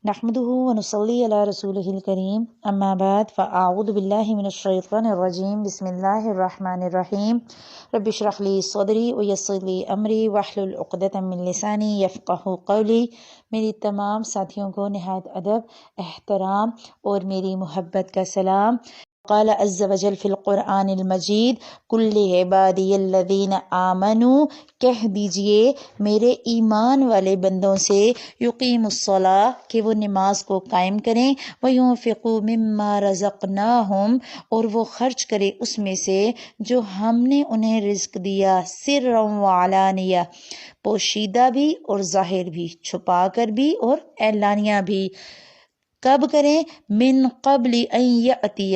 نحمده ونصلي على رسوله الكريم اما بعد فاعوذ بالله من الشیطان الرجیم بسم اللہ الرحمن الرحیم رب اشرح لي صدری ویسر لي امری واحلل عقدۃ من لسانی یفقهوا قولی۔ میری تمام ساتھیوں کو نہایت ادب، احترام اور میری محبت کا سلام۔ قال عز وجل فی القرآن المجید کل عبادی الذین آمنوا، کہہ دیجئے میرے ایمان والے بندوں سے، یقیم الصلاۃ، کہ وہ نماز کو قائم کریں، وَيُنْفِقُوا مِمَّا رَزَقْنَاهُمْ، اور وہ خرچ کرے اس میں سے جو ہم نے انہیں رزق دیا، سرًا وعلانیہ، پوشیدہ بھی اور ظاہر بھی، چھپا کر بھی اور اعلانیہ بھی۔ کب کریں؟ من قبل ان یأتی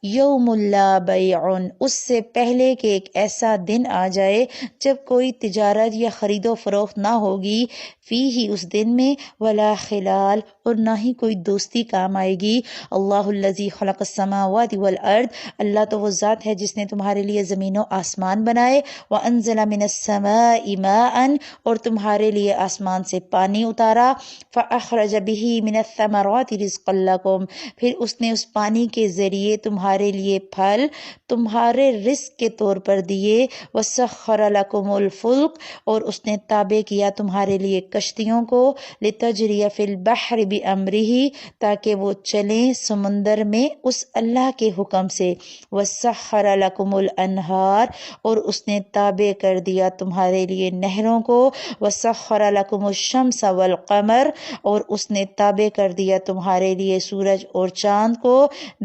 یوم لا بیع، اس سے پہلے کہ ایک ایسا دن آ جائے جب کوئی تجارت یا خرید و فروخت نہ ہوگی، فیہ، اس دن میں، ولا خلال، اور نہ ہی کوئی دوستی کام آئے گی۔ اللہ الذی خلق السماوات والارض، اللہ تو وہ ذات ہے جس نے تمہارے لیے زمین و آسمان بنائے، وانزل من السماء ماء، اور تمہارے لیے آسمان سے پانی اتارا، فاخرج به من الثمرات رزقا لکم، پھر اس نے اس پانی کے ذریعے تمہارے لیے پھل تمہارے رزق کے طور پر دیے، وسخر لکم الفلک، اور اس نے تابع کیا تمہارے لیے کشتیوں کو، لتجری فی البحر بامرہ، تاکہ وہ چلیں سمندر میں اس اللہ کے حکم سے، وسخر لکم الانہار، اور اس نے تابع کر دیا تمہارے لیے نہروں کو، وسخر لکم الشمس والقمر، اور اس نے تابع کر دیا تمہارے لیے سورج اور چاند کو،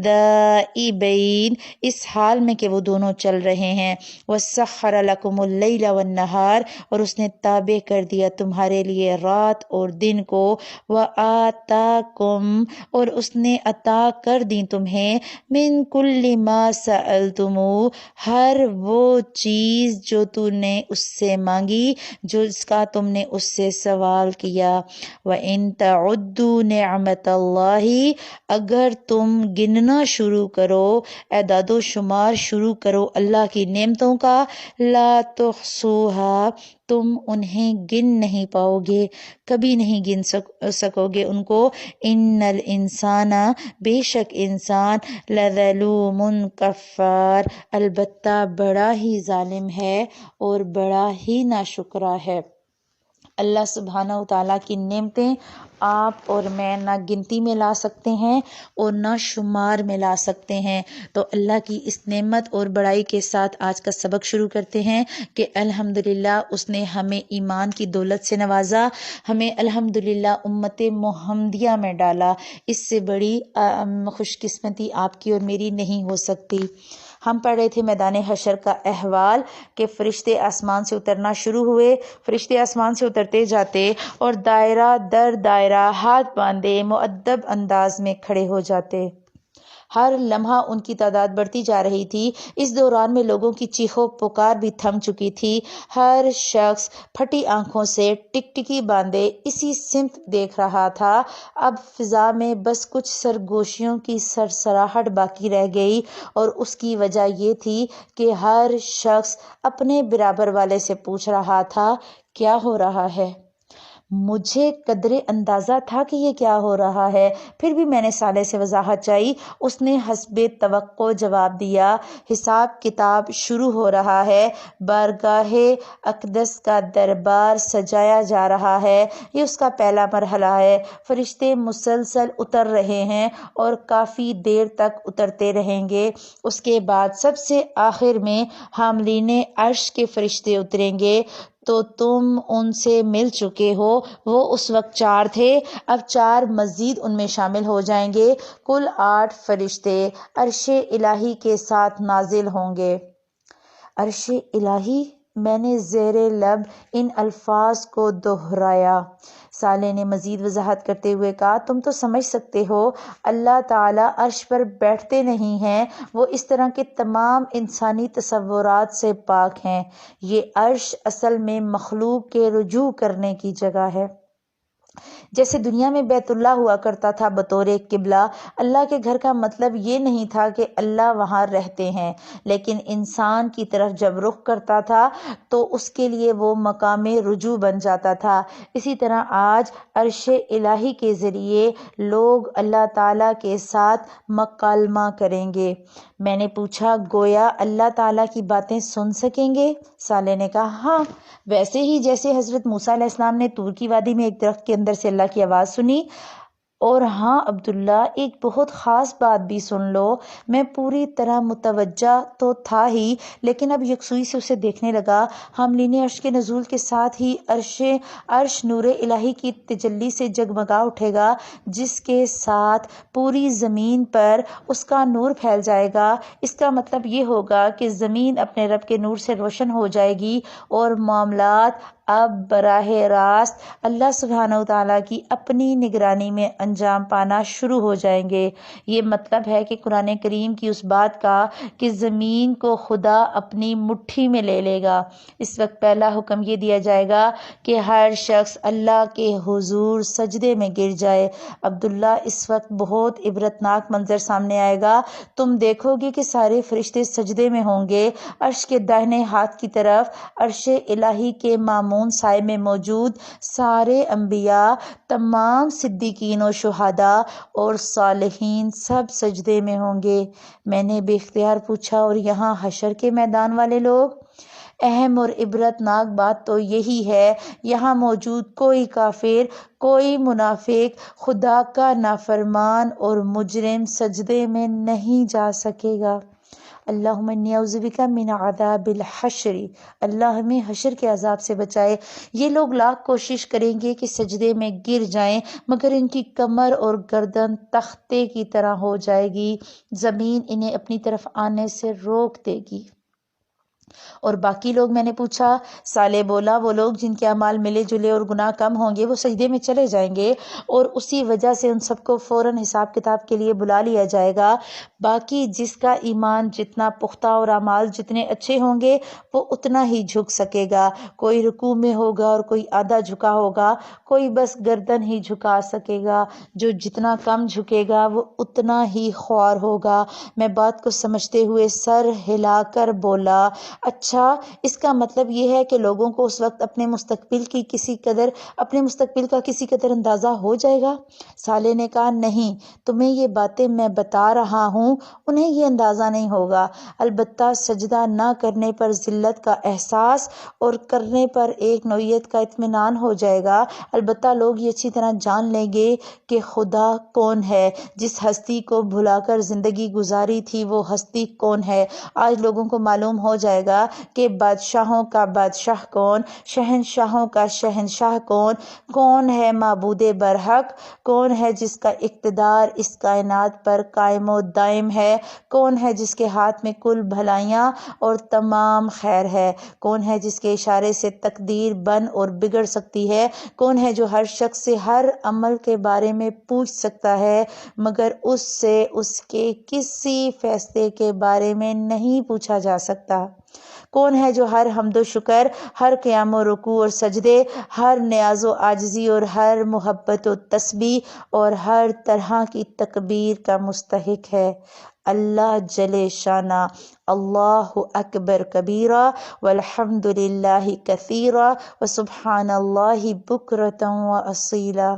دائبین، اس حال میں کہ وہ دونوں چل رہے ہیں، وسخر لکم اللیل والنہار، اور اس نے تابع کر دیا تمہارے لیے رات اور دن کو، وآتاکم، اور اس نے عطا کر دی تمہیں، من کل ما سألتموہ، ہر وہ چیز جو تو نے اس سے مانگی، جو اس کا تم نے اس سے سوال کیا۔ وَإِن تَعُدُّوا نِعْمَتَ اللَّهِ، اگر تم گننا شروع کرو، اعداد و شمار شروع کرو اللہ کی نعمتوں کا، لا تحصوها، تم انہیں گن نہیں پاؤ گے، کبھی نہیں گن سکو گے ان کو۔ ان الانسان، بے شک انسان، لظلوم کفار، البتہ بڑا ہی ظالم ہے اور بڑا ہی ناشکرا ہے۔ اللہ سبحانہ وتعالیٰ کی نعمتیں آپ اور میں نہ گنتی میں لا سکتے ہیں اور نہ شمار میں لا سکتے ہیں۔ تو اللہ کی اس نعمت اور بڑائی کے ساتھ آج کا سبق شروع کرتے ہیں کہ الحمدللہ اس نے ہمیں ایمان کی دولت سے نوازا، ہمیں الحمدللہ امت محمدیہ میں ڈالا۔ اس سے بڑی خوش قسمتی آپ کی اور میری نہیں ہو سکتی۔ ہم پڑھ رہے تھے میدان حشر کا احوال کہ فرشتے آسمان سے اترنا شروع ہوئے، فرشتے آسمان سے اترتے جاتے اور دائرہ در دائرہ ہاتھ باندھے مؤدب انداز میں کھڑے ہو جاتے۔ ہر لمحہ ان کی تعداد بڑھتی جا رہی تھی۔ اس دوران میں لوگوں کی چیخ و پکار بھی تھم چکی تھی۔ ہر شخص پھٹی آنکھوں سے ٹکٹکی باندھے اسی سمت دیکھ رہا تھا۔ اب فضا میں بس کچھ سرگوشیوں کی سرسراہٹ باقی رہ گئی، اور اس کی وجہ یہ تھی کہ ہر شخص اپنے برابر والے سے پوچھ رہا تھا، کیا ہو رہا ہے؟ مجھے قدرے اندازہ تھا کہ یہ کیا ہو رہا ہے، پھر بھی میں نے صالح سے وضاحت چاہی۔ اس نے حسب توقع جواب دیا، حساب کتاب شروع ہو رہا ہے، بارگاہ اقدس کا دربار سجایا جا رہا ہے، یہ اس کا پہلا مرحلہ ہے۔ فرشتے مسلسل اتر رہے ہیں اور کافی دیر تک اترتے رہیں گے۔ اس کے بعد سب سے آخر میں حاملین عرش کے فرشتے اتریں گے۔ تو تم ان سے مل چکے ہو، وہ اس وقت 4 تھے، اب 4 مزید ان میں شامل ہو جائیں گے، کل 8 فرشتے عرش الہی کے ساتھ نازل ہوں گے۔ عرش الہی، میں نے زیر لب ان الفاظ کو دہرایا۔ صالح نے مزید وضاحت کرتے ہوئے کہا، تم تو سمجھ سکتے ہو اللہ تعالیٰ عرش پر بیٹھتے نہیں ہیں، وہ اس طرح کے تمام انسانی تصورات سے پاک ہیں۔ یہ عرش اصل میں مخلوق کے رجوع کرنے کی جگہ ہے۔ جیسے دنیا میں بیت اللہ ہوا کرتا تھا بطور ایک قبلہ، اللہ کے گھر کا مطلب یہ نہیں تھا کہ اللہ وہاں رہتے ہیں، لیکن انسان کی طرف جب رخ کرتا تھا تو اس کے لیے وہ مقام رجوع بن جاتا تھا۔ اسی طرح آج عرش الہی کے ذریعے لوگ اللہ تعالیٰ کے ساتھ مکالمہ کریں گے۔ میں نے پوچھا، گویا اللہ تعالیٰ کی باتیں سن سکیں گے؟ صالح نے کہا ہاں، ویسے ہی جیسے حضرت موسیٰ علیہ السلام نے طور کی وادی میں ایک درخت کے اندر سے اللہ کی آواز سنی۔ اور ہاں عبداللہ، ایک بہت خاص بات بھی سن لو، میں پوری طرح متوجہ تو تھا ہی، لیکن اب یکسوئی سے اسے دیکھنے لگا۔ حاملین عرش کے نزول کے ساتھ ہی عرش نور الہی کی تجلی سے جگمگا اٹھے گا، جس کے ساتھ پوری زمین پر اس کا نور پھیل جائے گا۔ اس کا مطلب یہ ہوگا کہ زمین اپنے رب کے نور سے روشن ہو جائے گی اور معاملات اب براہ راست اللہ سبحانہ وتعالیٰ کی اپنی نگرانی میں انجام پانا شروع ہو جائیں گے۔ یہ مطلب ہے کہ قرآن کریم کی اس بات کا کہ زمین کو خدا اپنی مٹھی میں لے لے گا۔ اس وقت پہلا حکم یہ دیا جائے گا کہ ہر شخص اللہ کے حضور سجدے میں گر جائے۔ عبداللہ، اس وقت بہت عبرتناک منظر سامنے آئے گا۔ تم دیکھو گے کہ سارے فرشتے سجدے میں ہوں گے۔ عرش کے داہنے ہاتھ کی طرف عرش الہی کے مامون سائے میں موجود سارے انبیاء، تمام صدیقین و شہداء اور صالحین سب سجدے میں ہوں گے۔ میں نے بے اختیار پوچھا، اور یہاں حشر کے میدان والے لوگ؟ اہم اور عبرتناک بات تو یہی ہے، یہاں موجود کوئی کافر، کوئی منافق، خدا کا نافرمان اور مجرم سجدے میں نہیں جا سکے گا۔ اللہم انی اعوذ بک من عذاب الحشر، اللہ ہمیں حشر کے عذاب سے بچائے۔ یہ لوگ لاکھ کوشش کریں گے کہ سجدے میں گر جائیں، مگر ان کی کمر اور گردن تختے کی طرح ہو جائے گی، زمین انہیں اپنی طرف آنے سے روک دے گی۔ اور باقی لوگ؟ میں نے پوچھا۔ صالح بولا، وہ لوگ جن کے اعمال ملے جلے اور گناہ کم ہوں گے وہ سجدے میں چلے جائیں گے، اور اسی وجہ سے ان سب کو فوراً حساب کتاب کے لیے بلا لیا جائے گا۔ باقی جس کا ایمان جتنا پختہ اور اعمال جتنے اچھے ہوں گے وہ اتنا ہی جھک سکے گا۔ کوئی رکوع میں ہوگا اور کوئی آدھا جھکا ہوگا، کوئی بس گردن ہی جھکا سکے گا۔ جو جتنا کم جھکے گا وہ اتنا ہی خوار ہوگا۔ میں بات کو سمجھتے ہوئے سر ہلا کر بولا، اچھا، اس کا مطلب یہ ہے کہ لوگوں کو اس وقت اپنے مستقبل کا کسی قدر اندازہ ہو جائے گا؟ صالح نے کہا، نہیں، تمہیں یہ باتیں میں بتا رہا ہوں، انہیں یہ اندازہ نہیں ہوگا۔ البتہ سجدہ نہ کرنے پر ذلت کا احساس اور کرنے پر ایک نوعیت کا اطمینان ہو جائے گا۔ البتہ لوگ یہ اچھی طرح جان لیں گے کہ خدا کون ہے، جس ہستی کو بھلا کر زندگی گزاری تھی وہ ہستی کون ہے۔ آج لوگوں کو معلوم ہو جائے گا کہ بادشاہوں کا بادشاہ کون، شہنشاہوں کا شہنشاہ کون ہے معبود برحق، کون ہے جس کا اقتدار اس کائنات پر قائم و دائم ہے، کون ہے جس کے ہاتھ میں کل بھلائیاں اور تمام خیر ہے، کون ہے جس کے اشارے سے تقدیر بن اور بگڑ سکتی ہے، کون ہے جو ہر شخص سے ہر عمل کے بارے میں پوچھ سکتا ہے مگر اس سے اس کے کسی فیصلے کے بارے میں نہیں پوچھا جا سکتا، کون ہے جو ہر حمد و شکر، ہر قیام و رکوع اور سجدے، ہر نیاز و عاجزی اور ہر محبت و تسبیح اور ہر طرح کی تکبیر کا مستحق ہے۔ اللہ جل شانہ، اللہ اکبر کبیرہ والحمد للہ کثیرہ وسبحان اللہ بکرۃ واصیلا۔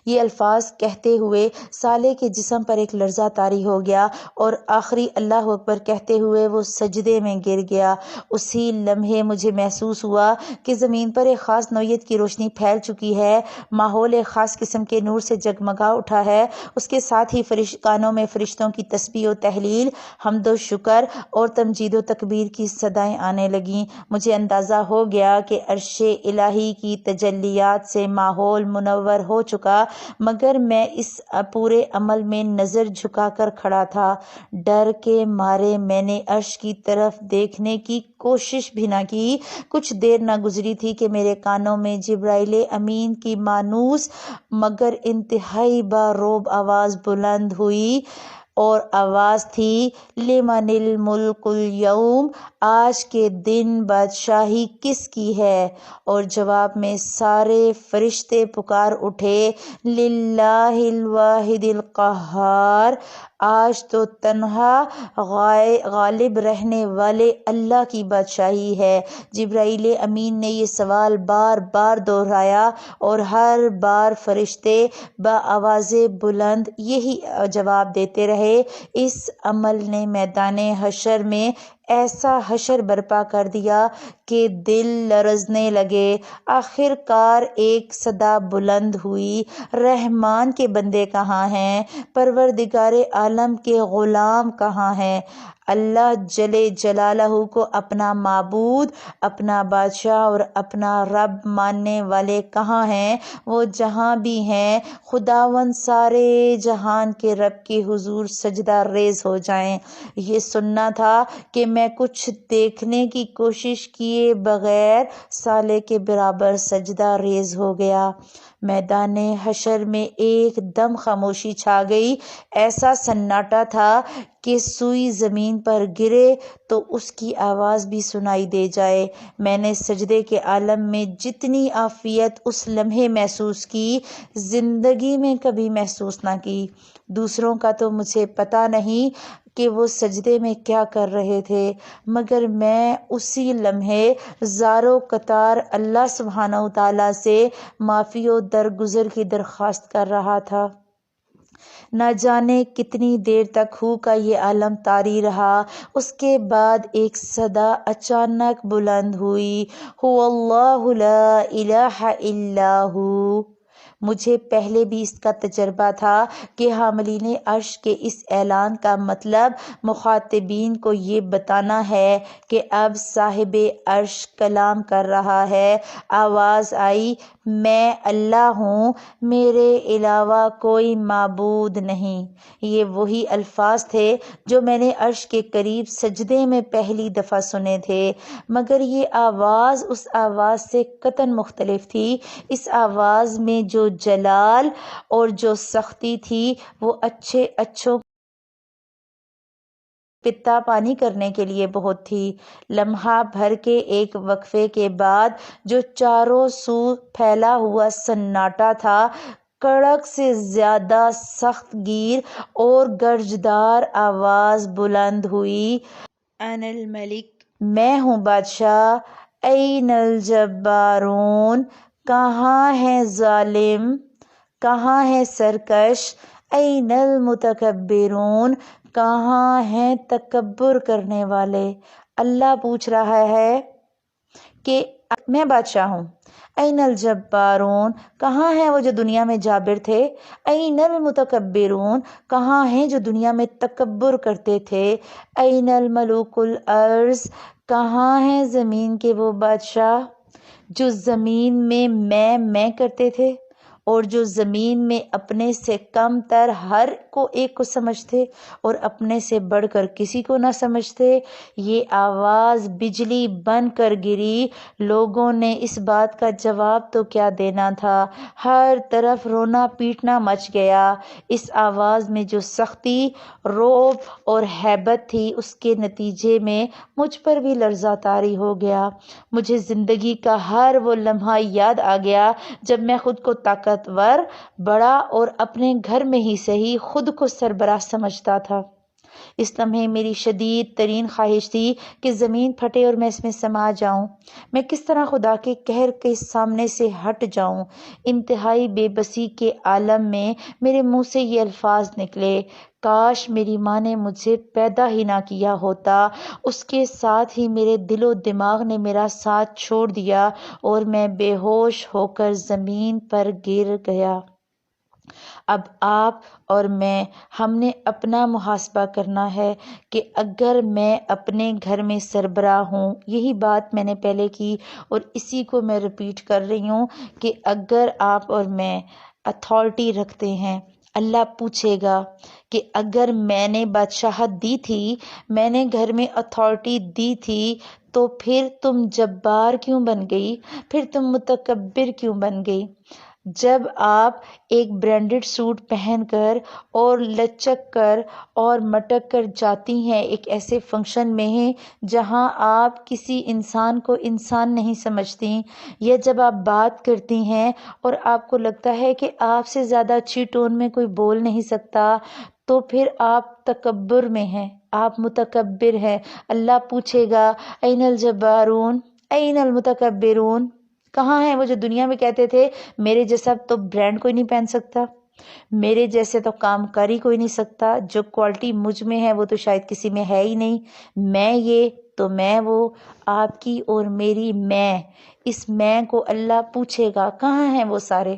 یہ الفاظ کہتے ہوئے صالح کے جسم پر ایک لرزہ طاری ہو گیا اور آخری اللہ اکبر کہتے ہوئے وہ سجدے میں گر گیا۔ اسی لمحے مجھے محسوس ہوا کہ زمین پر ایک خاص نوعیت کی روشنی پھیل چکی ہے، ماحول ایک خاص قسم کے نور سے جگمگا اٹھا ہے، اس کے ساتھ ہی کانوں میں فرشتوں کی تسبیح و تحلیل، حمد و شکر اور تمجید و تکبیر کی صدائیں آنے لگیں۔ مجھے اندازہ ہو گیا کہ عرش الہی کی تجلیات سے ماحول منور ہو چکا، مگر میں اس پورے عمل میں نظر جھکا کر کھڑا تھا۔ ڈر کے مارے میں نے عرش کی طرف دیکھنے کی کوشش بھی نہ کی۔ کچھ دیر نہ گزری تھی کہ میرے کانوں میں جبرائیل امین کی مانوس مگر انتہائی بارعب آواز بلند ہوئی، اور آواز تھی لمن الملک اليوم، آج کے دن بادشاہی کس کی ہے؟ اور جواب میں سارے فرشتے پکار اٹھے للہ الواحد القہار، آج تو تنہا غالب رہنے والے اللہ کی بادشاہی ہے۔ جبرائیل امین نے یہ سوال بار بار دہرایا اور ہر بار فرشتے بآواز بلند یہی جواب دیتے رہے۔ اس عمل نے میدان حشر میں ایسا حشر برپا کر دیا کہ دل لرزنے لگے۔ آخر کار ایک صدا بلند ہوئی، رحمان کے بندے کہاں ہیں؟ پروردگار عالم کے غلام کہاں ہیں؟ اللہ جل جلالہ کو اپنا معبود، اپنا بادشاہ اور اپنا رب ماننے والے کہاں ہیں؟ وہ جہاں بھی ہیں خداوند سارے جہان کے رب کے حضور سجدہ ریز ہو جائیں۔ یہ سننا تھا کہ میں کچھ دیکھنے کی کوشش کیے بغیر سالے کے برابر سجدہ ریز ہو گیا۔ میدان حشر میں ایک دم خاموشی چھا گئی، ایسا سناٹا تھا کہ سوئی زمین پر گرے تو اس کی آواز بھی سنائی دے جائے۔ میں نے سجدے کے عالم میں جتنی عافیت اس لمحے محسوس کی، زندگی میں کبھی محسوس نہ کی۔ دوسروں کا تو مجھے پتہ نہیں کہ وہ سجدے میں کیا کر رہے تھے، مگر میں اسی لمحے زاروں قطار اللہ سبحانہ وتعالیٰ سے معافی و درگزر کی درخواست کر رہا تھا۔ نہ جانے کتنی دیر تک ہو کا یہ عالم طاری رہا۔ اس کے بعد ایک صدا اچانک بلند ہوئی، هو اللہ لا الہ الا ہو۔ مجھے پہلے بھی اس کا تجربہ تھا کہ حاملین عرش کے اس اعلان کا مطلب مخاطبین کو یہ بتانا ہے کہ اب صاحب عرش کلام کر رہا ہے۔ آواز آئی، میں اللہ ہوں، میرے علاوہ کوئی معبود نہیں۔ یہ وہی الفاظ تھے جو میں نے عرش کے قریب سجدے میں پہلی دفعہ سنے تھے، مگر یہ آواز اس آواز سے قطعاً مختلف تھی۔ اس آواز میں جو جلال اور جو سختی تھی وہ اچھوں پتا پانی کرنے کے لیے بہت تھی۔ لمحہ بھر کے ایک وقفے کے بعد جو چاروں سو پھیلا ہوا سناٹا تھا، کڑک سے زیادہ سخت گیر اور گرجدار آواز بلند ہوئی، انا الملک، میں ہوں بادشاہ، این الجبارون، کہاں ہے ظالم، کہاں ہے سرکش، این المتکبرون، کہاں ہیں تکبر کرنے والے۔ اللہ پوچھ رہا ہے کہ میں بادشاہ ہوں، این الجبارون، کہاں ہیں وہ جو دنیا میں جابر تھے، این المتکبرون، کہاں ہیں جو دنیا میں تکبر کرتے تھے، این الملوک الارض، کہاں ہیں زمین کے وہ بادشاہ جو زمین میں کرتے تھے اور جو زمین میں اپنے سے کم تر ہر ایک کو سمجھتے اور اپنے سے بڑھ کر کسی کو نہ سمجھتے۔ یہ آواز بجلی بن کر گری۔ لوگوں نے اس بات کا جواب تو کیا دینا تھا، ہر طرف رونا پیٹنا مچ گیا۔ اس آواز میں جو سختی، رعب اور ہیبت تھی، اس کے نتیجے میں مجھ پر بھی لرزہ طاری ہو گیا۔ مجھے زندگی کا ہر وہ لمحہ یاد آ گیا جب میں خود کو طاقتور، بڑا اور اپنے گھر میں ہی صحیح خود کو سربراہ سمجھتا تھا۔ اس لمحے میری شدید ترین خواہش تھی کہ زمین پھٹے اور میں اس میں سما جاؤں۔ میں کس طرح خدا کے قہر کے سامنے سے ہٹ جاؤں۔ انتہائی بے بسی کے عالم میں میرے منہ سے یہ الفاظ نکلے، کاش میری ماں نے مجھے پیدا ہی نہ کیا ہوتا۔ اس کے ساتھ ہی میرے دل و دماغ نے میرا ساتھ چھوڑ دیا اور میں بے ہوش ہو کر زمین پر گر گیا۔ اب آپ اور میں، ہم نے اپنا محاسبہ کرنا ہے کہ اگر میں اپنے گھر میں سربراہ ہوں، یہی بات میں نے پہلے کی اور اسی کو میں ریپیٹ کر رہی ہوں کہ اگر آپ اور میں اتھارٹی رکھتے ہیں، اللہ پوچھے گا کہ اگر میں نے بادشاہت دی تھی، میں نے گھر میں اتھارٹی دی تھی، تو پھر تم جبار کیوں بن گئی، پھر تم متکبر کیوں بن گئی؟ جب آپ ایک برانڈڈ سوٹ پہن کر اور لچک کر اور مٹک کر جاتی ہیں ایک ایسے فنکشن میں ہیں جہاں آپ کسی انسان کو انسان نہیں سمجھتی، یا جب آپ بات کرتی ہیں اور آپ کو لگتا ہے کہ آپ سے زیادہ اچھی ٹون میں کوئی بول نہیں سکتا، تو پھر آپ تکبر میں ہیں، آپ متکبر ہیں۔ اللہ پوچھے گا این الجبارون این المتکبرون، کہاں ہیں وہ جو دنیا میں کہتے تھے میرے جیسا تو برانڈ کوئی نہیں پہن سکتا، میرے جیسے تو کام کاری کوئی نہیں سکتا، جو کوالٹی مجھ میں ہے وہ تو شاید کسی میں ہے ہی نہیں، میں یہ تو میں وہ، آپ کی اور میری میں، اس میں کو اللہ پوچھے گا کہاں ہیں وہ سارے،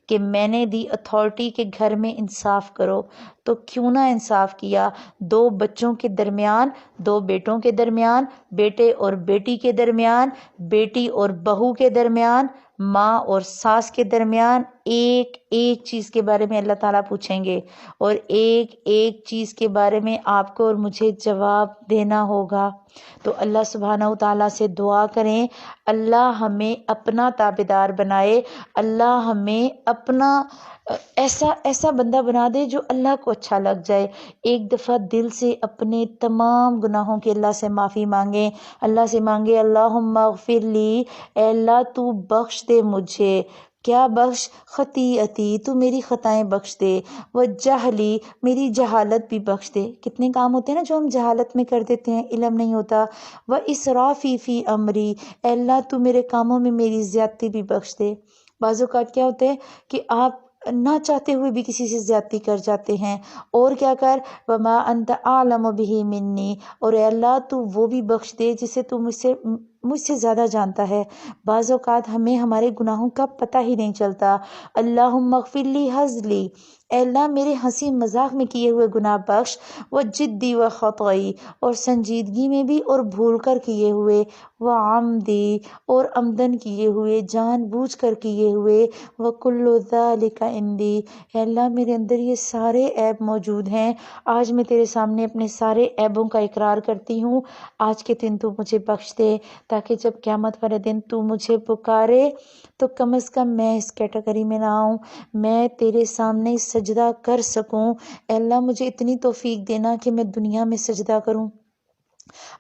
کہ میں نے دی اتھارٹی کے گھر میں انصاف کرو، تو کیوں نہ انصاف کیا؟ دو بچوں کے درمیان، دو بیٹوں کے درمیان، بیٹے اور بیٹی کے درمیان، بیٹی اور بہو کے درمیان، ماں اور ساس کے درمیان، ایک ایک چیز کے بارے میں اللہ تعالیٰ پوچھیں گے، اور ایک ایک چیز کے بارے میں آپ کو اور مجھے جواب دینا ہوگا۔ تو اللہ سبحانہ و تعالیٰ سے دعا کریں، اللہ ہمیں اپنا تابعدار بنائے، اللہ ہمیں اپنا ایسا بندہ بنا دے جو اللہ کو اچھا لگ جائے۔ ایک دفعہ دل سے اپنے تمام گناہوں کی اللہ سے معافی مانگیں، اللہ سے مانگے اللہم اغفر لی، اے اللہ تو بخش دے مجھے، کیا بخش؟ خطیئتی، تو میری خطائیں بخش دے، وجہلی، میری جہالت بھی بخش دے۔ کتنے کام ہوتے ہیں نا جو ہم جہالت میں کر دیتے ہیں، علم نہیں ہوتا۔ واسرافی فی امری، اے اللہ تو میرے کاموں میں میری زیادتی بھی بخش دے۔ بعض اوقات کیا ہوتے ہیں کہ آپ نہ چاہتے ہوئے بھی کسی سے زیادتی کر جاتے ہیں، اور کیا کر وما انت اعلم بہ منی، اور اے اللہ تو وہ بھی بخش دے جسے تو مجھ سے زیادہ جانتا ہے۔ بعض اوقات ہمیں ہمارے گناہوں کا پتہ ہی نہیں چلتا۔ اللہم اغفر لی ہزلی، اے اللہ میرے ہنسی مذاق میں کیے ہوئے گناہ بخش، وہ جدی و خطائی، اور سنجیدگی میں بھی اور بھول کر کیے ہوئے، وہ عمدی، اور عمدن کیے ہوئے، جان بوجھ کر کیے ہوئے، وہ کل ذالک عندی، اے اللہ میرے اندر یہ سارے عیب موجود ہیں، آج میں تیرے سامنے اپنے سارے عیبوں کا اقرار کرتی ہوں، آج کے دن تو مجھے بخش دے، تاکہ جب قیامت والے دن تو مجھے پکارے تو کم از کم میں اس کیٹیگری میں نہ آؤں، میں تیرے سامنے سجدہ کر سکوں۔ اے اللہ مجھے اتنی توفیق دینا کہ میں دنیا میں سجدہ کروں،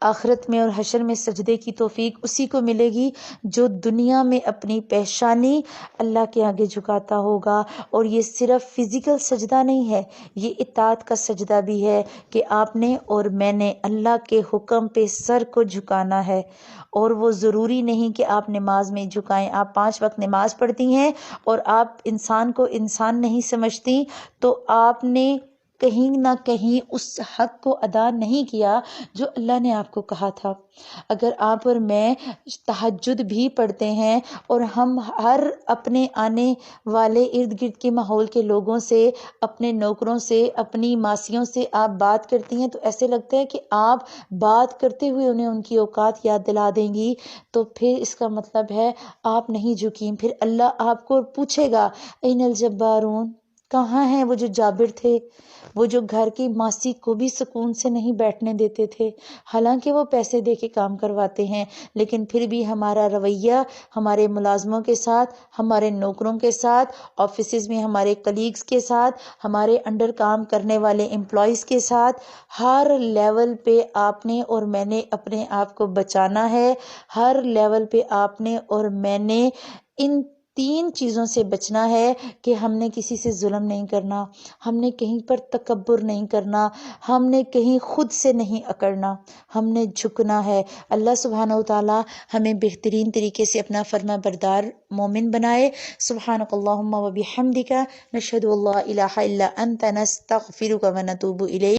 آخرت میں اور حشر میں سجدے کی توفیق اسی کو ملے گی جو دنیا میں اپنی پیشانی اللہ کے آگے جھکاتا ہوگا۔ اور یہ صرف فزیکل سجدہ نہیں ہے، یہ اطاعت کا سجدہ بھی ہے کہ آپ نے اور میں نے اللہ کے حکم پہ سر کو جھکانا ہے، اور وہ ضروری نہیں کہ آپ نماز میں جھکائیں۔ آپ 5 وقت نماز پڑھتی ہیں اور آپ انسان کو انسان نہیں سمجھتی، تو آپ نے کہیں نہ کہیں اس حق کو ادا نہیں کیا جو اللہ نے آپ کو کہا تھا۔ اگر آپ اور میں تہجد بھی پڑھتے ہیں اور ہم ہر اپنے آنے والے ارد گرد کے ماحول کے لوگوں سے، اپنے نوکروں سے، اپنی ماسیوں سے آپ بات کرتی ہیں، تو ایسے لگتا ہے کہ آپ بات کرتے ہوئے انہیں ان کی اوقات یاد دلا دیں گی، تو پھر اس کا مطلب ہے آپ نہیں جھکیں۔ پھر اللہ آپ کو پوچھے گا این الجبارون، کہاں ہیں وہ جو جابر تھے، وہ جو گھر کی ماسی کو بھی سکون سے نہیں بیٹھنے دیتے تھے، حالانکہ وہ پیسے دے کے کام کرواتے ہیں، لیکن پھر بھی ہمارا رویہ ہمارے ملازموں کے ساتھ، ہمارے نوکروں کے ساتھ، آفیسز میں ہمارے کلیگز کے ساتھ، ہمارے انڈر کام کرنے والے امپلائیز کے ساتھ، ہر لیول پہ آپ نے اور میں نے اپنے آپ کو بچانا ہے، ہر لیول پہ آپ نے اور میں نے ان 3 چیزوں سے بچنا ہے کہ ہم نے کسی سے ظلم نہیں کرنا، ہم نے کہیں پر تکبر نہیں کرنا، ہم نے کہیں خود سے نہیں اکڑنا، ہم نے جھکنا ہے۔ اللہ سبحانہ و تعالی ہمیں بہترین طریقے سے اپنا فرما بردار مومن بنائے۔ سبحانک اللہم و بحمدک، نشہد ان لا الہ الا انت، نستغفرک و نتوب الیک۔